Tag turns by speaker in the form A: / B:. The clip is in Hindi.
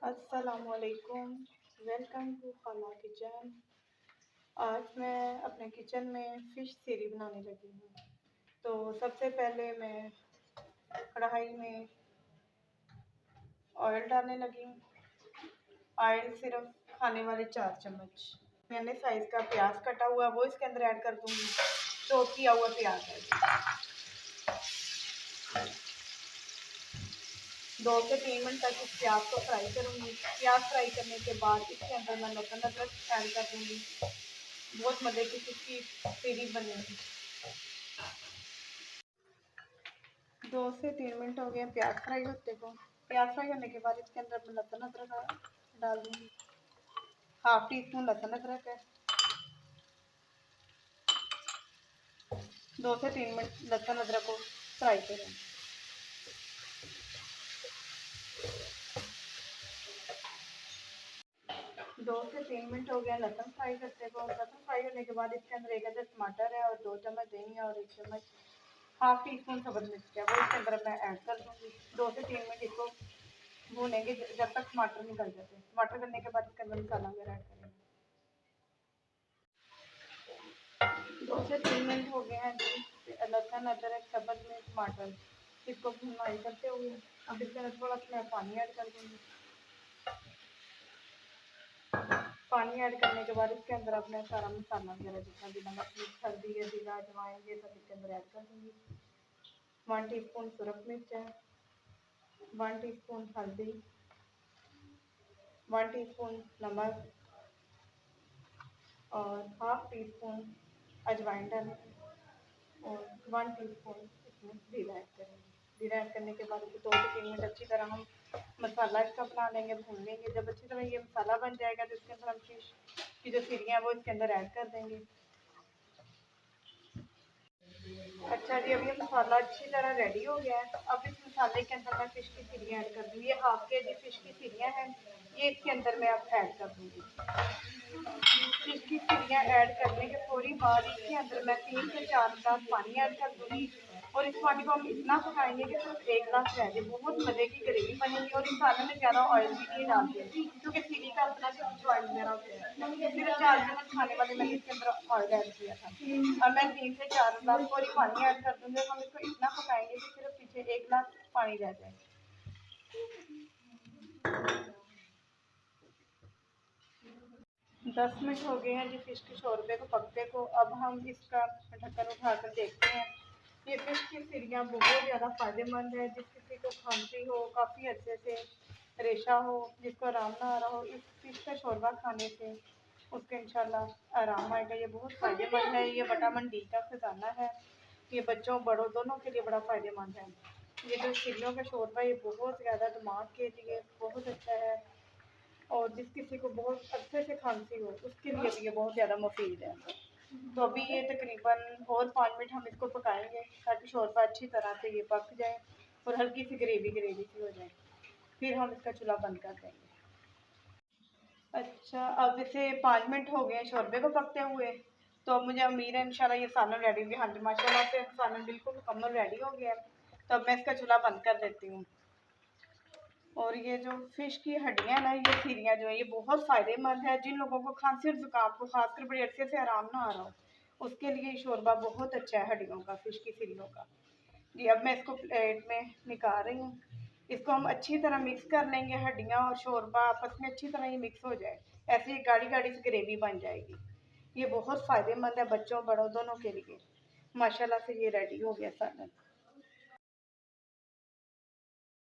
A: अस्सलामुअलैकुम। वेलकम टू खाला किचन। आज मैं अपने किचन में फ़िश सीरी बनाने लगी हूँ। तो सबसे पहले मैं कढ़ाई में ऑयल डालने लगी हूँ। ऑयल सिर्फ खाने वाले 4 चम्मच। मैंने साइज़ का प्याज कटा हुआ वो इसके अंदर ऐड कर दूँगी। चॉप किया हुआ प्याज है। 2 से 3 मिनट तक इस प्याज को फ्राई करूँगी। प्याज फ्राई करने के बाद इसके अंदर मैं लहसुन अदरक ऐड कर दूँगी। बहुत मज़े की इसकी सीरी बनेगी। 2 से 3 मिनट हो गए प्याज फ्राई होते को। प्याज फ्राई होने के बाद इसके अंदर मैं लहसुन अदरक डाल दूँगी। हाफ टी स्पून लहसुन अदरक है। 2 से 3 मिनट लहसुन अदरक को फ्राई करें। 2 से 3 मिनट हो गया लहसुन फ्राई करते को। लहसुन फ्राई होने के बाद इसके अंदर 1 अदद टमाटर है और 2 चम्मच दही है और 1 चम्मच हाफ टी स्पून सब्ज़ मिर्च है वो इसके अंदर मैं ऐड कर दूँगी। 2 से 3 मिनट इसको भूनेंगे जब तक टमाटर नहीं गल जाते। टमाटर गलने के बाद इसके अंदर मसाला वगैरह ऐड करेंगे। 2 से 3 मिनट हो गए हैं जी। लहसुन अदरक सब्ज़ मिर्च टमाटर इसको भुनाई करते हुए अब इसके अंदर थोड़ा सा मैं पानी ऐड कर दूँगी। पानी ऐड करने के बाद इसके अंदर अपना सारा मसाला वगैरह जितना भी नमक मिर्च हल्दी है जीरा अजवाइन ये सब इसके अंदर ऐड कर दूँगी। 1 टीस्पून सुरख मिर्च है, 1 टीस्पून हल्दी, 1 टीस्पून नमक और हाफ टी स्पून अजवाइन डालेंगे और 1 टीस्पून इसमें जीरा ऐड करेंगे। जीरा ऐड करने के बाद इसे 2 से 3 मिनट अच्छी तरह हम मसाला इसका बना लेंगे, भून लेंगे। जब अच्छी तरह ये मसाला बन जाएगा तो इसके अंदर हम फिश की जो सीरियाँ हैं वो इसके अंदर ऐड कर देंगे। अच्छा जी, अब ये मसाला अच्छी तरह रेडी हो गया है। अब इस मसाले के अंदर मैं फ़िश की सीरियाँ ऐड कर दूँगी। ये हाफ केजी फ़िश की सीरियाँ हैं, ये इसके अंदर मैं अब ऐड कर दूँगी। फ़िश की सीरियाँ ऐड करने के फौरी बाद इसके अंदर मैं 3 से 4 ग्लास पानी ऐड कर दूँगी और इस पानी को हम इतना पकाएंगे कि सिर्फ 1 ग्लास रह जाए। बहुत मज़े की ग्रेवी बनेगी और इस खाने में ज़्यादा ऑयल भी नहीं डालते क्योंकि सीरी का अपना कुछ ऑयल वगैरह होता है। सिर्फ 4 चम्मच खाने वाले मैंने इसके अंदर ऑयल ऐड किया था। अब मैं 3 से 4 ग्लास फौरी पानी ऐड कर दूँगी। हम इसको इतना पकाएंगे कि सिर्फ पीछे 1 ग्लास पानी रह जाए। 10 मिनट हो गए हैं जी फ़िश के शोरबे को पकते को। अब हम इसका ढक्कन उठाकर देखते हैं। ये फ़िश की सीरियाँ बहुत ज़्यादा फ़ायदेमंद है। जिस किसी को खांसी हो, काफ़ी अच्छे से रेशा हो, जिसको आराम ना आ रहा हो, इस फ़िश का शोरबा खाने से उसको इंशाल्लाह आराम आएगा। ये बहुत फ़ायदेमंद है। ये विटामिन डी का खजाना है। ये बच्चों बड़ों दोनों के लिए बड़ा फ़ायदेमंद है। ये जो सीरियों का शोरबा ये बहुत ज़्यादा दिमाग के लिए बहुत अच्छा है और जिस किसी को बहुत अच्छे से खांसी हो उसके लिए भी ये बहुत ज़्यादा मुफीद है। तो अभी ये तकरीबन और 5 मिनट हम इसको पकाएंगे ताकि शोरबा अच्छी तरह से ये पक जाए और हल्की सी ग्रेवी सी हो जाए। फिर हम इसका चूल्हा बंद कर देंगे। अच्छा, अब इसे 5 मिनट हो गए शोरबे को पकते हुए। तो अब मुझे उम्मीद है इंशाल्लाह ये सालन रेडी हो गया। हाँ जी, माशाल्लाह से सालन बिल्कुल मुकम्मल रेडी हो गया। तो अब मैं इसका चूल्हा बंद कर देती हूँ। और ये जो फ़िश की हड्डियाँ ना ये सीरियाँ जो है ये बहुत फ़ायदेमंद है। जिन लोगों को खांसी और ज़ुकाम को खासकर बड़े अरसे से आराम ना आ रहा हो उसके लिए शोरबा बहुत अच्छा है हड्डियों का, फ़िश की सीरियों का। जी, अब मैं इसको प्लेट में निकाल रही हूँ। इसको हम अच्छी तरह मिक्स कर लेंगे। हड्डियाँ और शोरबा आपस में अच्छी तरह ये मिक्स हो जाए। ऐसे ही गाढ़ी गाढ़ी सी ग्रेवी बन जाएगी। ये बहुत फ़ायदेमंद है बच्चों बड़ों दोनों के लिए। माशाल्लाह से ये रेडी हो गया सालन।